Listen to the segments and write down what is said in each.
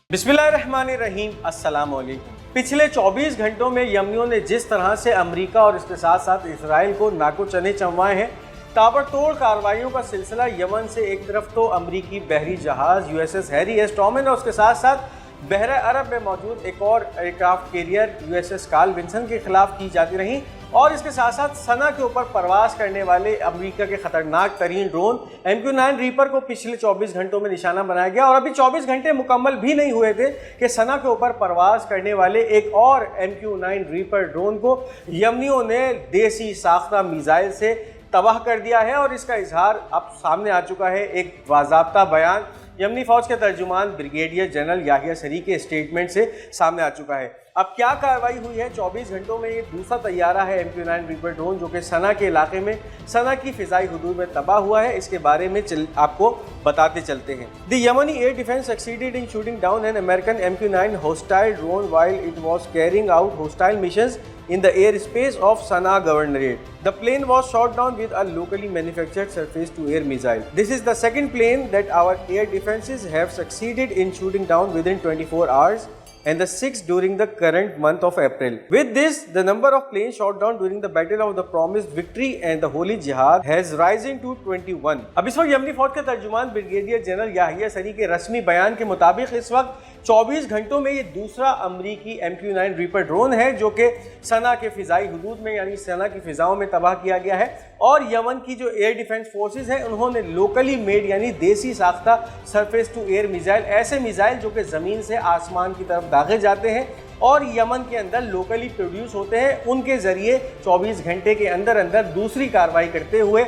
बिस्मिल्लाहिर्रहमानिर्रहीम, अस्सलाम वालेकुम। पिछले 24 घंटों में यमनियों ने जिस तरह से अमेरिका और इसके साथ साथ इसराइल को नाको चने चमवाए हैं, ताबड़तोड़ कार्रवाइयों का सिलसिला यमन से एक तरफ तो अमरीकी बहरी जहाज USS हैरी एस ट्रूमैन और उसके साथ साथ बहरा अरब में मौजूद एक और aircraft carrier USS Carl Vinson के खिलाफ की जाती रही और इसके साथ साथ सना के ऊपर परवास करने वाले अमेरिका के खतरनाक तरीन ड्रोन MQ-9 रीपर को पिछले 24 घंटों में निशाना बनाया गया। और अभी 24 घंटे मुकम्मल भी नहीं हुए थे कि सना के ऊपर परवास करने वाले एक और MQ-9 रीपर ड्रोन को यमनियों ने देसी साख्ता मिसाइल से तबाह कर दिया है और इसका इजहार अब सामने आ चुका है। एक बाज़ाब्ता बयान यमनी फौज के तर्जुमान ब्रिगेडियर जनरल याहिया सरी के स्टेटमेंट से सामने आ चुका है। अब क्या कार्रवाई हुई है 24 घंटों में? ये दूसरा तैयारा है MQ-9 रीपर ड्रोन जो कि सना के इलाके में सना की फिजाई हुदूद में तबाह हुआ है। इसके बारे में आपको बताते चलते हैं। The Yemeni air defence succeeded in shooting down an American MQ-9 hostile drone while it was carrying out hostile missions in the airspace of Sana'a Governorate. The plane was shot down with a locally manufactured surface-to-air missile. This is the second plane that our air defenses have succeeded in shooting down within 24 hours. And the 6th during the current month of April. With this, the number of planes shot down during the Battle of the Promised Victory and the Holy Jihad has risen to 21. अब इस वक्त यमनी फौज के तर्जुमान brigadier general Yahya सरी के रस्मी बयान के मुताबिक इस वक्त 24 घंटों में ये दूसरा अमरीकी MQ-9 रीपर ड्रोन है जो कि सना के फिजाई हुदूद में यानी सना की फिजाओं में तबाह किया गया है। और यमन की जो एयर डिफेंस फोर्सेस हैं उन्होंने लोकली मेड यानी देसी साख्ता सरफेस टू एयर मिसाइल, ऐसे मिसाइल जो कि ज़मीन से आसमान की तरफ दागे जाते हैं और यमन के अंदर लोकली प्रोड्यूस होते हैं, उनके ज़रिए 24 घंटे के अंदर अंदर दूसरी कार्रवाई करते हुए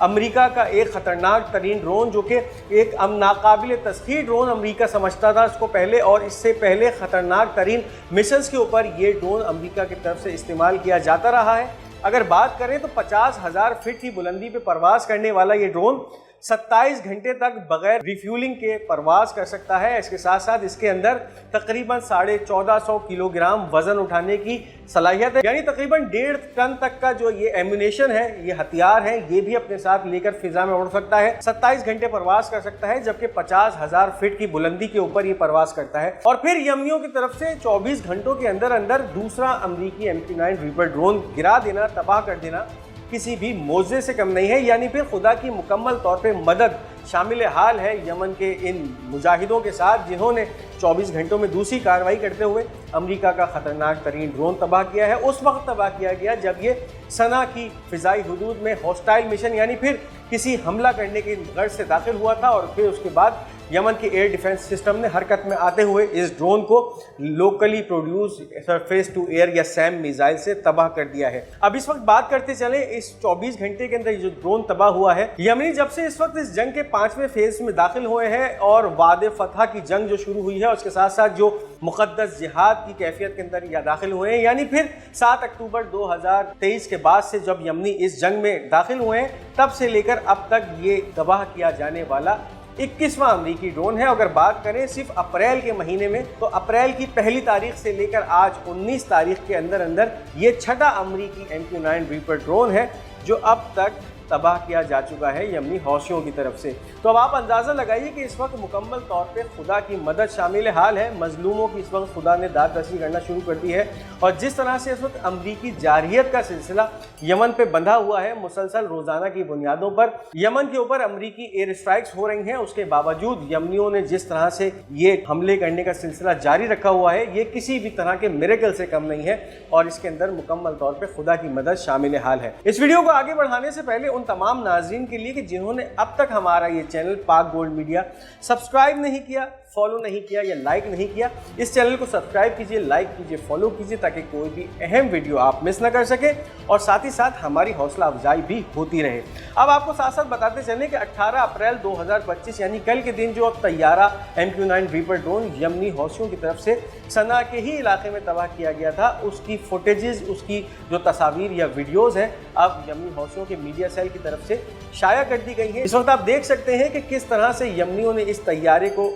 अमेरिका का एक ख़तरनाक तरीन ड्रोन जो कि एक नाकाबिल तस्खीर ड्रोन अमेरिका समझता था इसको पहले, और इससे पहले ख़तरनाक तरीन मिशंस के ऊपर ये ड्रोन अमेरिका की तरफ से इस्तेमाल किया जाता रहा है। अगर बात करें तो 50,000 फीट की बुलंदी पे परवास करने वाला ये ड्रोन 27 घंटे तक बगैर रिफ्यूलिंग के परवास कर सकता है। इसके साथ साथ इसके अंदर तकरीबन 1450 किलोग्राम वजन उठाने की सलाहियत है, यानी तकरीबन 1.5 टन तक का जो ये एम्यूनेशन है, ये हथियार है, ये भी अपने साथ लेकर फिजा में उड़ सकता है। 27 घंटे परवास कर सकता है जबकि 50,000 फीट की बुलंदी के ऊपर ये परवास करता है। और फिर यमनियों की तरफ से 24 घंटों के अंदर अंदर दूसरा अमरीकी MQ-9 रीपर ड्रोन गिरा देना, तबाह कर देना किसी भी मोज़े से कम नहीं है, यानी फिर खुदा की मुकम्मल तौर पे मदद शामिल हाल है यमन के इन मुजाहिदों के साथ जिन्होंने 24 घंटों में दूसरी कार्रवाई करते हुए अमेरिका का ख़तरनाक तरीन ड्रोन तबाह किया है। उस वक्त तबाह किया गया जब ये सना की फ़िज़ाई हुदूद में हॉस्टाइल मिशन यानी फिर किसी हमला करने की गर्ज से दाखिल हुआ था और फिर उसके बाद यमन के एयर डिफेंस सिस्टम ने हरकत में आते हुए इस ड्रोन को locally produce surface to air या सैम मिसाइल से तबाह कर दिया है। अब इस वक्त बात करते चले इस 24 घंटे के अंदर जो ड्रोन तबाह हुआ है, यमनी जब से इस वक्त इस जंग के 5वें फेज में दाखिल हुए हैं और वादे फतह की जंग जो शुरू हुई है उसके साथ साथ जो मुक़द्दस जिहाद की कैफियत के अंदर या दाखिल हुए हैं, यानी फिर 7 अक्टूबर 2023 के बाद से जब यमनी इस जंग में दाखिल हुए हैं तब से लेकर अब तक ये तबाह किया जाने वाला 21वां अमरीकी ड्रोन है। अगर बात करें सिर्फ अप्रैल के महीने में तो अप्रैल की पहली तारीख से लेकर आज 19 तारीख के अंदर अंदर ये 6ठा अमरीकी MQ-9 रीपर ड्रोन है जो अब तक तबाह किया जा चुका है यमनी हौसियों की तरफ से। तो अब आप अंदाज़ा लगाइए कि इस वक्त मुकम्मल तौर पे खुदा की मदद शामिल हाल है। मजलूमों की इस वक्त खुदा ने दाद रसी करना शुरू कर दी है और जिस तरह से इस वक्त अमरीकी जारहियत का सिलसिला यमन पे बंधा हुआ है, मुसलसल रोज़ाना की बुनियादों पर यमन के ऊपर अमरीकी एयर स्ट्राइक्स हो रही हैं, उसके बावजूद यमनियों ने जिस तरह से ये हमले करने का सिलसिला जारी रखा हुआ है, ये किसी भी तरह के मिरेकल से कम नहीं है और इसके अंदर मुकम्मल तौर पर खुदा की मदद शामिल हाल है। इस वीडियो को आगे बढ़ाने से पहले उन तमाम नाज़रीन के लिए कि जिन्होंने अब तक हमारा ये चैनल पाक गोल्ड मीडिया सब्सक्राइब नहीं किया, फॉलो नहीं किया या लाइक नहीं किया, इस चैनल को सब्सक्राइब कीजिए, लाइक कीजिए, फॉलो कीजिए ताकि कोई भी अहम वीडियो आप मिस ना कर सके और साथ ही साथ हमारी हौसला अफजाई भी होती रहे। अब आपको साथ साथ बताते चलें कि 18 अप्रैल 2025 यानी कल के दिन जो तैयारा MQ-9 रीपर ड्रोन यमनी हौसियों की तरफ से सना के ही इलाके में तबाह किया गया था, उसकी फुटेजेस, उसकी जो तस्वीर या वीडियोज़ हैं अब यमनी हौसियों के मीडिया सेल की तरफ से शाया कर दी गई है। इस वक्त आप देख सकते हैं कि किस तरह से यमनियों ने इस तैयारे को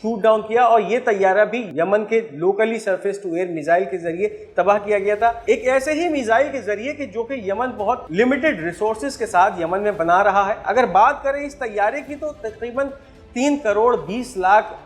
शूट डाउन किया और ये तैयारा भी यमन के locally surface to air missile के जरिए तबाह किया गया था। एक ऐसे ही मिसाइल के जरिए कि जो कि यमन बहुत लिमिटेड रिसोर्सेज के साथ यमन में बना रहा है। अगर बात करें इस तैयारे की तो तकरीबन 3 करोड़ 20 लाख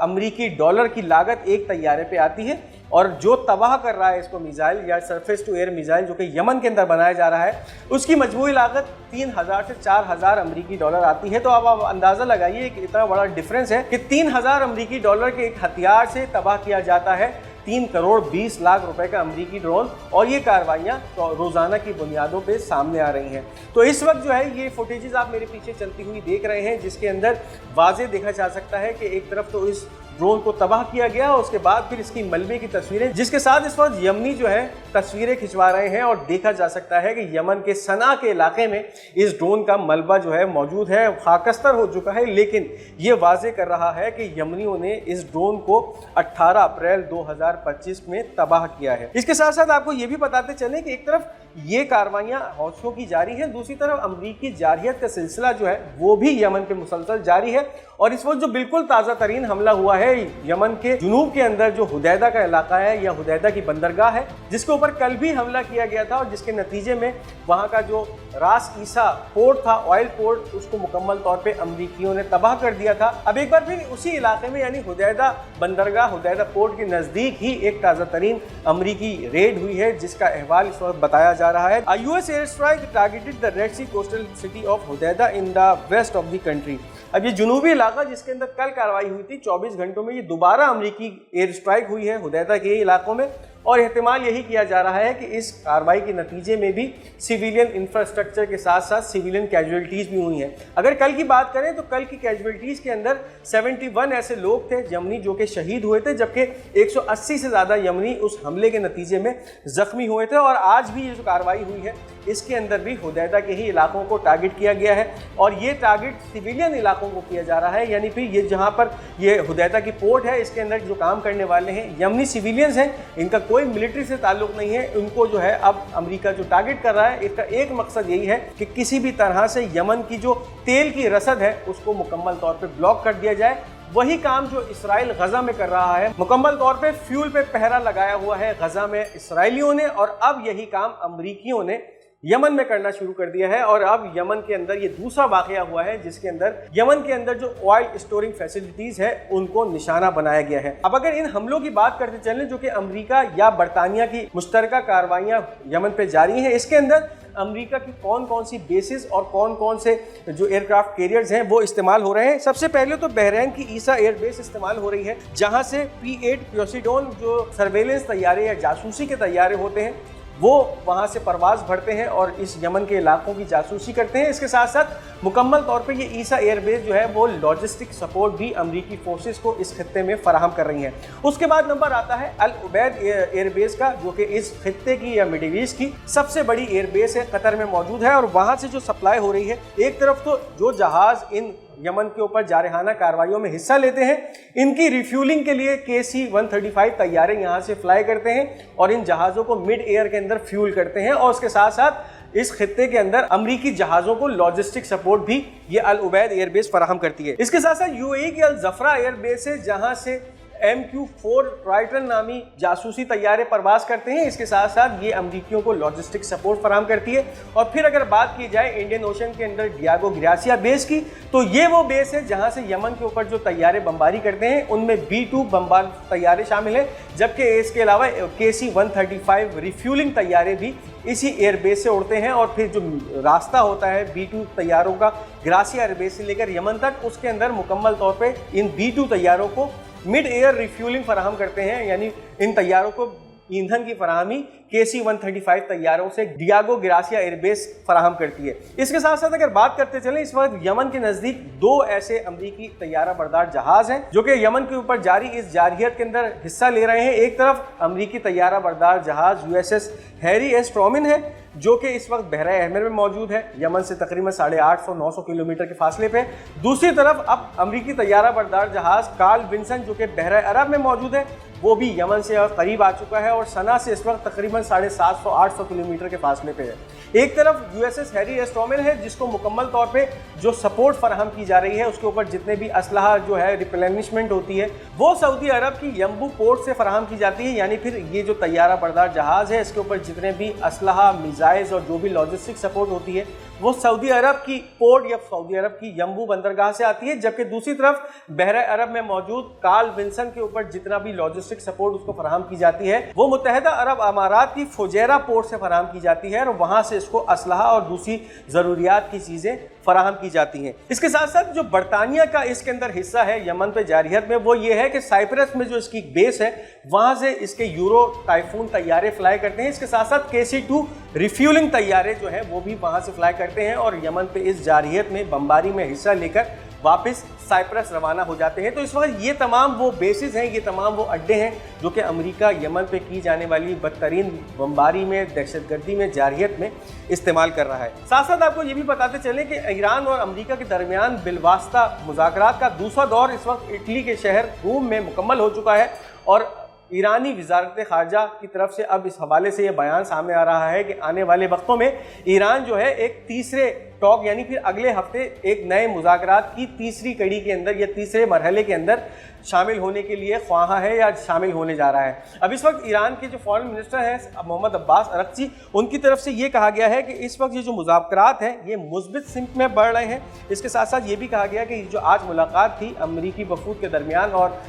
अमरीकी डॉलर की लागत एक तैयारे पे आती है। और जो तबाह कर रहा है इसको मिसाइल या सरफेस टू एयर मिसाइल जो कि यमन के अंदर बनाया जा रहा है, उसकी मजमूई लागत 3000 से 4000 अमरीकी डॉलर आती है। तो अब आप अंदाज़ा लगाइए कि इतना बड़ा डिफरेंस है कि 3000 अमरीकी डॉलर के एक हथियार से तबाह किया जाता है 3 करोड़ 20 लाख रुपए का अमरीकी ड्रोन। और ये कार्रवाइयाँ तो रोज़ाना की बुनियादों पे सामने आ रही हैं। तो इस वक्त जो है ये फुटेजेस आप मेरे पीछे चलती हुई देख रहे हैं, जिसके अंदर वाज़े देखा जा सकता है कि एक तरफ तो इस ड्रोन को तबाह किया गया, उसके बाद फिर इसकी मलबे की तस्वीरें, जिसके साथ इस वक्त यमनी जो है तस्वीरें खिंचवा रहे हैं। और देखा जा सकता है कि यमन के सना के इलाके में इस ड्रोन का मलबा जो है मौजूद है, खाकस्तर हो चुका है, लेकिन ये वाजे कर रहा है कि यमनियों ने इस ड्रोन को 18 अप्रैल 2025 में तबाह किया है। इसके साथ साथ आपको ये भी बताते चलें कि एक तरफ ये कार्रवाइयाँ हौसलों की जारी हैं, दूसरी तरफ अमरीकी जारहियत का सिलसिला जो है वो भी यमन पे मुसलसल जारी है। और इस वक्त जो बिल्कुल ताज़ा तरीन हमला हुआ है यमन के जुनूब के अंदर जो हुदैदा का इलाका है या हुदैदा की बंदरगाह है, जिसके ऊपर कल भी हमला किया गया था और जिसके नतीजे में वहाँ का जो रास ईसा पोर्ट था, ऑयल पोर्ट, उसको मुकम्मल तौर पे अमरीकियों ने तबाह कर दिया था। अब एक बार फिर उसी इलाके में यानी हुदैदा बंदरगाह, हुदैदा पोर्ट के नज़दीक ही एक ताज़ा तरीन अमरीकी रेड हुई है, जिसका अहवाल इस वक्त बताया जा रहा है। US air strike targeted the Red Sea coastal city of Hodeidah in the west of the country. अब ये जुनूबी इलाका जिसके अंदर कल कार्रवाई हुई थी 24 घंटों में, ये दोबारा अमरीकी एयर स्ट्राइक हुई है हुदैदा के इलाकों में। और एहतिमाल यही किया जा रहा है कि इस कार्रवाई के नतीजे में भी सिविलियन इंफ्रास्ट्रक्चर के साथ साथ सिविलियन कैजुअलिटीज़ भी हुई हैं। अगर कल की बात करें तो कल की कैजुअलिटीज़ के अंदर 71 ऐसे लोग थे यमनी जो कि शहीद हुए थे, जबकि 180 से ज़्यादा यमनी उस हमले के नतीजे में ज़ख्मी हुए थे। और आज भी ये जो कार्रवाई हुई है इसके अंदर भी हुदैदा के ही इलाकों को टारगेट किया गया है। और ये टारगेट सिविलियन इलाकों को किया जा रहा है, यानी फिर ये जहाँ पर ये हुदैदा की पोर्ट है इसके अंदर जो काम करने वाले हैं यमनी सिविलियंस हैं, इनका कोई मिलिट्री से ताल्लुक नहीं है। उनको जो है अब अमेरिका जो टारगेट कर रहा है, इसका एक मकसद यही है कि किसी भी तरह से यमन की जो तेल की रसद है उसको मुकम्मल तौर पे ब्लॉक कर दिया जाए। वही काम जो इसराइल गजा में कर रहा है, मुकम्मल तौर पे फ्यूल पे पहरा लगाया हुआ है गजा में इसराइलियों ने, और अब यही काम अमरीकियों ने यमन में करना शुरू कर दिया है। और अब यमन के अंदर ये दूसरा वाकया हुआ है जिसके अंदर यमन के अंदर जो ऑयल स्टोरिंग फैसिलिटीज है उनको निशाना बनाया गया है। अब अगर इन हमलों की बात करते चलें जो कि अमेरिका या बरतानिया की मुश्तरका कार्रवाइयां यमन पे जारी हैं, इसके अंदर अमेरिका की कौन कौन सी बेसिस और कौन कौन से जो एयरक्राफ्ट कैरियर्स हैं वो इस्तेमाल हो रहे हैं। सबसे पहले तो बहरीन की ईसा एयरबेस इस्तेमाल हो रही है, जहां से P-8 पोसीडोन जो सर्वेलेंस तैयारे या जासूसी के तैयारे होते हैं वो वहाँ से परवाज़ भरते हैं और इस यमन के इलाकों की जासूसी करते हैं। इसके साथ साथ मुकम्मल तौर पे ये ईसा एयरबेस जो है वो लॉजिस्टिक सपोर्ट भी अमरीकी फोर्सेस को इस खत्ते में फराहम कर रही हैं। उसके बाद नंबर आता है अल उबैद एयरबेस का, जो कि इस खत्ते की या मिडिल ईस्ट की सबसे बड़ी एयरबेस है, कतर में मौजूद है। और वहाँ से जो सप्लाई हो रही है, एक तरफ तो जो जहाज़ इन यमन के ऊपर जारहाना कार्रवाइयों में हिस्सा लेते हैं, इनकी रिफ्यूलिंग के लिए KC-135 तैयारे यहाँ से फ्लाई करते हैं और इन जहाज़ों को मिड एयर के अंदर फ्यूल करते हैं। और उसके साथ साथ इस खित्ते के अंदर अमरीकी जहाज़ों को लॉजिस्टिक सपोर्ट भी ये अल उबैद एयरबेस फराहम करती है। इसके साथ साथ UAE की अल जफरा एयरबेस है, जहाँ से MQ-4 ट्राइटन नामी जासूसी तैयारे परवास करते हैं। इसके साथ साथ ये अमरीकियों को लॉजिस्टिक सपोर्ट फराहम करती है। और फिर अगर बात की जाए इंडियन ओशन के अंदर डियागो ग्रासिया बेस की, तो ये वो बेस है जहां से यमन के ऊपर जो तैयारे बमबारी करते हैं उनमें B-2 बमबार तैयारे शामिल हैं, जबकि इसके अलावा KC-135 रिफ्यूलिंग तैयारे भी इसी एयरबेस से उड़ते हैं। और फिर जो रास्ता होता है B-2 तैयारों का ग्रासिया एयरबेस से लेकर यमन तक, उसके अंदर मुकम्मल तौर पे इन B-2 तैयारों को मिड एयर रिफ्यूलिंग फराहम करते हैं, यानी इन तैयारों को ईंधन की फराहमी KC-135 तैयारों से डियागो ग्रासिया एयरबेस फराहम करती है। इसके साथ साथ अगर बात करते चलें, इस वक्त यमन के नज़दीक 2 ऐसे अमरीकी तैयारा बरदार जहाज़ हैं जो कि यमन के ऊपर जारी इस जारहियत के अंदर हिस्सा ले रहे हैं। एक तरफ अमरीकी तैयारा बरदार जहाज़ USS हैरी एस ट्रूमैन है, जो कि इस वक्त बहरा अहमर में मौजूद है, यमन से तकरीबन 850-900 किलोमीटर के फासले पे। दूसरी तरफ अब अमरीकी तैयारा बरदार जहाज़ कार्ल विंसन जो कि बहरा अरब में मौजूद है, वो भी यमन से करीब आ चुका है और सना से इस वक्त तकरीबन 750-800 किलोमीटर के फासले पे है। एक तरफ USS हैरी एस ट्रूमैन है, जिसको मुकम्मल तौर पे जो सपोर्ट फराहम की जा रही है, उसके ऊपर जितने भी असलहा जो है रिप्लेनिशमेंट होती है वो सऊदी अरब की यम्बू पोर्ट से फराहम की जाती है। यानी फिर ये जो तैयारा बरदार जहाज़ है इसके ऊपर जितने भी असलहा, मिसाइल्स और जो भी लॉजिस्टिक सपोर्ट होती है वो सऊदी अरब की पोर्ट या सऊदी अरब की यम्बू बंदरगाह से आती है, जबकि दूसरी तरफ बहरा अरब में मौजूद कार्ल विंसन के ऊपर जितना भी लॉजिस्टिक सपोर्ट उसको फराहम की जाती है वो मुत्तहिदा अरब अमारात की फुजैरा पोर्ट से फराहम की जाती है और वहां से इसको असलहा और दूसरी ज़रूरियात की चीज़ें फराहम की जाती हैं। इसके साथ साथ जो बरतानिया का इसके अंदर हिस्सा है यमन पे जारियत में, वो ये है कि साइप्रस में जो इसकी बेस है वहाँ से इसके यूरो टाइफून तैयारे फ्लाई करते हैं। इसके साथ साथ KC-2 रिफ्यूलिंग तैयारे जो है वो भी वहाँ से फ्लाई करते हैं और यमन पे इस जारियत में बमबारी में हिस्सा लेकर वापस साइप्रस रवाना हो जाते हैं। तो इस वक्त ये तमाम वो बेसिस हैं, ये तमाम वो अड्डे हैं जो कि अमेरिका यमन पे की जाने वाली बदतरीन बमबारी में, दहशतगर्दी में, जारहियत में इस्तेमाल कर रहा है। साथ साथ आपको ये भी बताते चलें कि ईरान और अमेरिका के दरमियान बिलवास्ता मुज़ाकरात का दूसरा दौर इस वक्त इटली के शहर रोम में मुकम्मल हो चुका है और ईरानी वजारत ख़ारजा की तरफ से अब इस हवाले से ये बयान सामने आ रहा है कि आने वाले वक्तों में ईरान जो है एक तीसरे टॉक यानी फिर अगले हफ्ते एक नए मुज़ाकरात की तीसरी कड़ी के अंदर या तीसरे मरहले के अंदर शामिल होने के लिए ख्वाहा है या शामिल होने जा रहा है। अब इस वक्त ईरान के जो फॉरेन मिनिस्टर हैं मोहम्मद अब्बास अरक्ची, उनकी तरफ से ये कहा गया है कि इस वक्त ये जो मुज़ाकरात हैं ये मुस्बित सिमत में बढ़ रहे हैं। इसके साथ साथ ये भी कहा गया कि जो आज मुलाकात थी अमरीकी वफूद के दरमियान और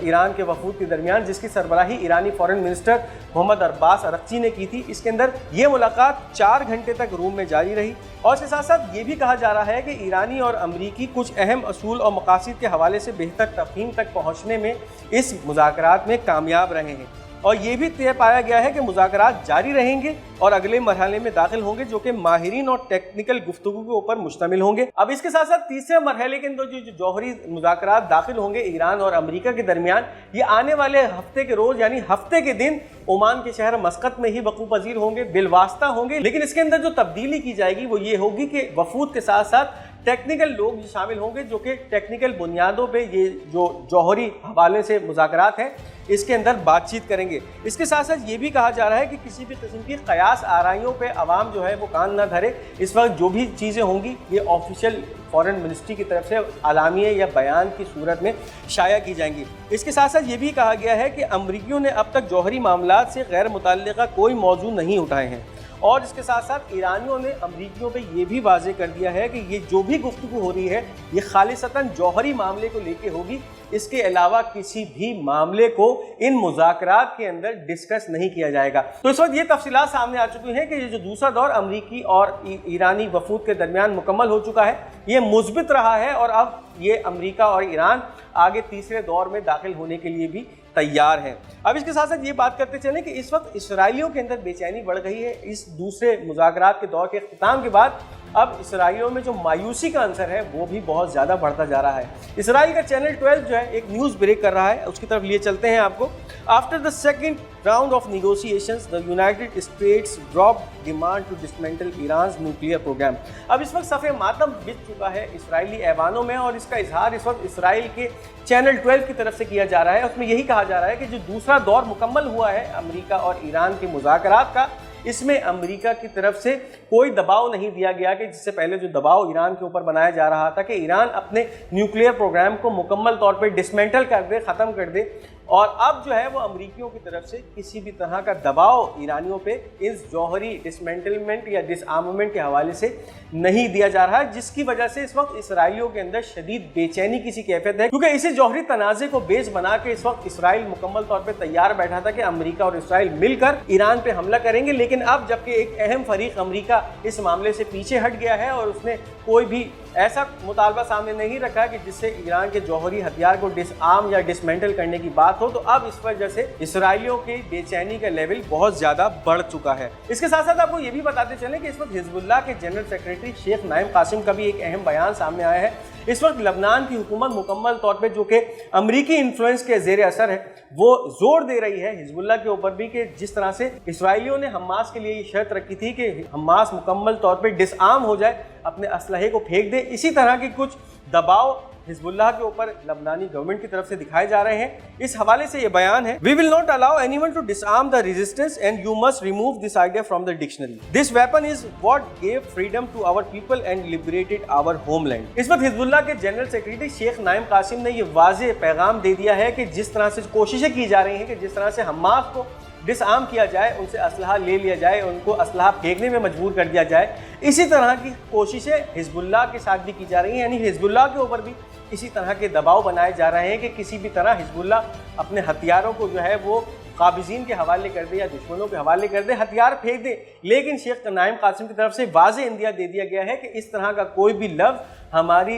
ईरान के वफूद के दरमियान, जिसकी सरबराही ईरानी फॉरेन मिनिस्टर मोहम्मद अब्बास अरक्ची ने की थी, इसके अंदर ये मुलाकात 4 घंटे तक रोम में जारी रही। और इसके साथ साथ ये भी कहा जा रहा है कि ईरानी और अमरीकी कुछ अहम असूल और मकासद के हवाले से बेहतर तफहीम तक पहुँचने में इस मुज़ाकरात में कामयाब रहे हैं और ये भी तय पाया गया है कि मुज़ाकरात जारी रहेंगे और अगले मरहले में दाखिल होंगे जो कि माहिरीन और टेक्निकल गुफ्तगू के ऊपर मुश्तमिल होंगे। अब इसके साथ साथ तीसरे मरहले के अंदर जो जौहरी मुज़ाकरात दाखिल होंगे ईरान और अमेरिका के दरमियान, ये आने वाले हफ्ते के रोज़ यानी हफ्ते के दिन ओमान के शहर मस्कत में ही वक़ू पजीर होंगे, बिलवास्ता होंगे। लेकिन इसके अंदर जो तब्दीली की जाएगी वो ये होगी कि वफूद के साथ साथ टेक्निकल लोग शामिल होंगे जो कि टेक्निकल बुनियादों पे ये जो जौहरी हवाले से मुज़ाकरात हैं इसके अंदर बातचीत करेंगे। इसके साथ साथ ये भी कहा जा रहा है कि किसी भी किस्म की क़यास आराइयों पे अवाम जो है वो कान न धरे। इस वक्त जो भी चीज़ें होंगी ये ऑफिशियल फॉरेन मिनिस्ट्री की तरफ से आलामिया या बयान की सूरत में शाया की जाएंगी। इसके साथ साथ ये भी कहा गया है कि अमरीकियों ने अब तक जौहरी मामलात से गैर मुतल्लिक़ा कोई मौजू नहीं उठाए हैं और इसके साथ साथ ईरानियों ने अमरीकियों पे ये भी वाज़ेह कर दिया है कि ये जो भी गुफ्तगू हो रही है ये खालिसतन जौहरी मामले को लेके होगी, इसके अलावा किसी भी मामले को इन मुज़ाकरात के अंदर डिस्कस नहीं किया जाएगा। तो इस वक्त ये तफसीलात सामने आ चुकी हैं कि ये जो दूसरा दौर अमरीकी और ईरानी वफूद के दरमियान मुकम्मल हो चुका है, ये मुस्बित रहा है और अब ये अमरीका और ईरान आगे तीसरे दौर में दाखिल होने के लिए भी तैयार हैं। अब इसके साथ साथ ये बात करते चलें कि इस वक्त इसराइलियों के अंदर बेचैनी बढ़ गई है। इस दूसरे मुज़ाकरात के दौर के इख्तिताम के बाद अब इसराइलियों में जो मायूसी का अंसर है वो भी बहुत ज़्यादा बढ़ता जा रहा है। इसराइल का चैनल 12 जो है एक न्यूज़ ब्रेक कर रहा है, उसकी तरफ लिए चलते हैं आपको। After the second round of negotiations the United States drop demand to dismantle Iran nuclear program. अब इस वक्त सफ़े मातम बिछ चुका है इसराइली ऐवानों में और इसका इजहार इस वक्त इसराइल के चैनल 12 की तरफ से किया जा रहा है। उसमें यही कहा जा रहा है कि जो दूसरा दौर मुकम्मल हुआ है अमेरिका और ईरान के मुज़ाकरात का, इसमें अमेरिका की तरफ से कोई दबाव नहीं दिया गया कि जिससे पहले जो दबाव ईरान के ऊपर बनाया जा रहा था कि ईरान अपने न्यूक्लियर प्रोग्राम को मुकम्मल तौर पर डिसमेंटल कर दे, ख़त्म कर दे। और अब जो है वो अमरीकियों की तरफ से किसी भी तरह का दबाव ईरानियों पे इस जौहरी डिसमेंटलमेंट या डिसआर्ममेंट के हवाले से नहीं दिया जा रहा है, जिसकी वजह से इस वक्त इसराइलियों के अंदर शदीद बेचैनी की सी कैफियत है। क्योंकि इसी जौहरी तनाज़े को बेस बना के इस वक्त इसराइल मुकम्मल तौर पर तैयार बैठा था कि अमरीका और इसराइल मिलकर ईरान पे हमला करेंगे। लेकिन अब जबकि एक अहम फरीक अमरीका इस मामले से पीछे हट गया है और उसने कोई भी ऐसा मुतालबा सामने नहीं रखा कि जिससे ईरान के जौहरी हथियार को डिसआर्म या डिसमेंटल करने की बात हो, तो अब इस वजह से इसराइलियों की बेचैनी का लेवल बहुत ज़्यादा बढ़ चुका है। इसके साथ साथ आपको ये भी बताते चलें कि इस वक्त हिजबुल्लाह के general secretary Sheikh Naim Qasim का भी एक अहम बयान सामने आया है। इस वक्त लबनान की हुकूमत मुकम्मल तौर पे जो कि अमरीकी इन्फ्लुएंस के ज़ेर असर है वो जोर दे रही है हिजबुल्लाह के ऊपर भी कि जिस तरह से इसराइलियों ने हमास के लिए ये शर्त रखी थी कि हमास मुकम्मल तौर पे डिसआर्म हो जाए, अपने असलहे को फेंक दे, इसी तरह के कुछ दबाव हिजबुल्लाह के ऊपर लबनानी गवर्नमेंट की तरफ से दिखाए जा रहे हैं। इस हवाले से ये बयान है, we will not allow anyone to disarm the resistance and you must remove this idea from the dictionary. This weapon is what gave freedom to our people and liberated our homeland. इस वक्त Hezbollah के general secretary Sheikh Naim Qassem ने ये वाज़ेह पैगाम दे दिया है कि जिस तरह से कोशिशें की जा रही हैं कि जिस तरह से हमास को डिसआर्म किया जाए, उनसे असलहा ले लिया जाए, उनको असलहा फेंकने में मजबूर कर दिया जाए। इसी तरह की कोशिशें हिजबुल्लाह के साथ भी की जा रही हैं, यानी हिजबुल्लाह के ऊपर भी इसी तरह के दबाव बनाए जा रहे हैं कि किसी भी तरह हिजबुल्लाह अपने हथियारों को जो है वो काबिज़ीन के हवाले कर दे या दुश्मनों के हवाले कर दे, हथियार फेंक दे। लेकिन शेख नाइम कासिम की तरफ से वाज़ेह इंदिया दे दिया गया है कि इस तरह का कोई भी लफ्ज़ हमारी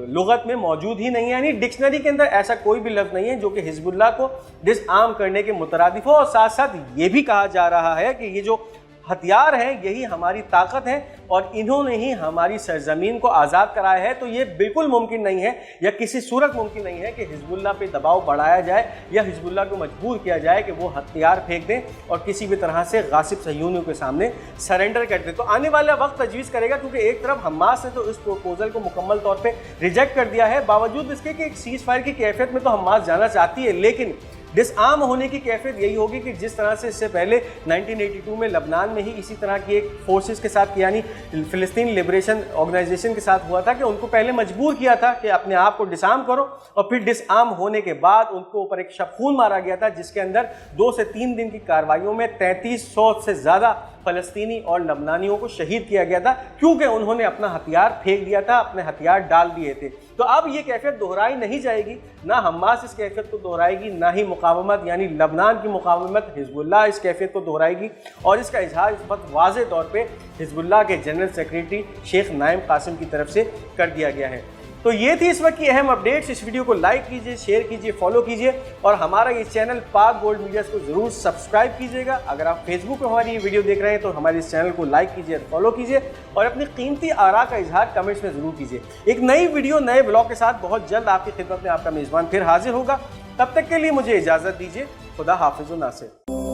लुगत में मौजूद ही नहीं है, यानी डिक्शनरी के अंदर ऐसा कोई भी लफ्ज़ नहीं है जो कि हिजबुल्लाह को डिसआर्म करने के मुतरादिफ हो। और साथ साथ ये भी कहा जा रहा है कि ये जो हथियार हैं यही हमारी ताकत है और इन्होंने ही हमारी सरजमीन को आज़ाद कराया है। तो ये बिल्कुल मुमकिन नहीं है या किसी सूरत मुमकिन नहीं है कि हिजबुल्लाह पे दबाव बढ़ाया जाए या हिजबुल्लाह को मजबूर किया जाए कि वो हथियार फेंक दें और किसी भी तरह से गासिब सहयूनियों के सामने सरेंडर कर दें। तो आने वाला वक्त तजवीज़ करेगा, क्योंकि एक तरफ हमास ने तो इस प्रपोजल को मुकम्मल तौर पर रिजेक्ट कर दिया है, बावजूद इसके कि एक सीज़ फायर की कैफियत में तो हमास जाना चाहती है, लेकिन डिसआर्म होने की कैफियत यही होगी कि जिस तरह से इससे पहले 1982 में लबनान में ही इसी तरह की एक फोर्सेस के साथ, यानी फ़िलिस्तीन लिबरेशन ऑर्गेनाइजेशन के साथ हुआ था कि उनको पहले मजबूर किया था कि अपने आप को डिसआर्म करो, और फिर डिसआर्म होने के बाद उनको ऊपर एक शबखून मारा गया था जिसके अंदर 2 से 3 दिन की कार्रवाइयों में 3300 से ज़्यादा फ़लस्तीनी और लबनानियों को शहीद किया गया था, क्योंकि उन्होंने अपना हथियार फेंक दिया था, अपने हथियार डाल दिए थे। तो अब ये कैफियत दोहराई नहीं जाएगी, ना हमास इस कैफियत को दोहराएगी, ना ही मुकावमत यानी लबनान की मुकावमत हिजबुल्लाह इस कैफियत को दोहराएगी। और इसका इजहार इस वक्त वाज़ेह तौर पे हिजबुल्लाह के general secretary Sheikh Naim Qasim की तरफ से कर दिया गया है। तो ये थी इस वक्त की अहम अपडेट्स। इस वीडियो को लाइक कीजिए, शेयर कीजिए, फॉलो कीजिए और हमारा ये चैनल पाक गोल्ड मीडिया को ज़रूर सब्सक्राइब कीजिएगा। अगर आप फेसबुक पर हमारी ये वीडियो देख रहे हैं तो हमारे इस चैनल को लाइक कीजिए, फॉलो कीजिए और अपनी कीमती आरा का इजहार कमेंट्स में ज़रूर कीजिए। एक नई वीडियो नए ब्लॉग के साथ बहुत जल्द आपकी खिदमत में आपका मेज़बान फिर हाजिर होगा। तब तक के लिए मुझे इजाज़त दीजिए। खुदा हाफिज़ व नासिर।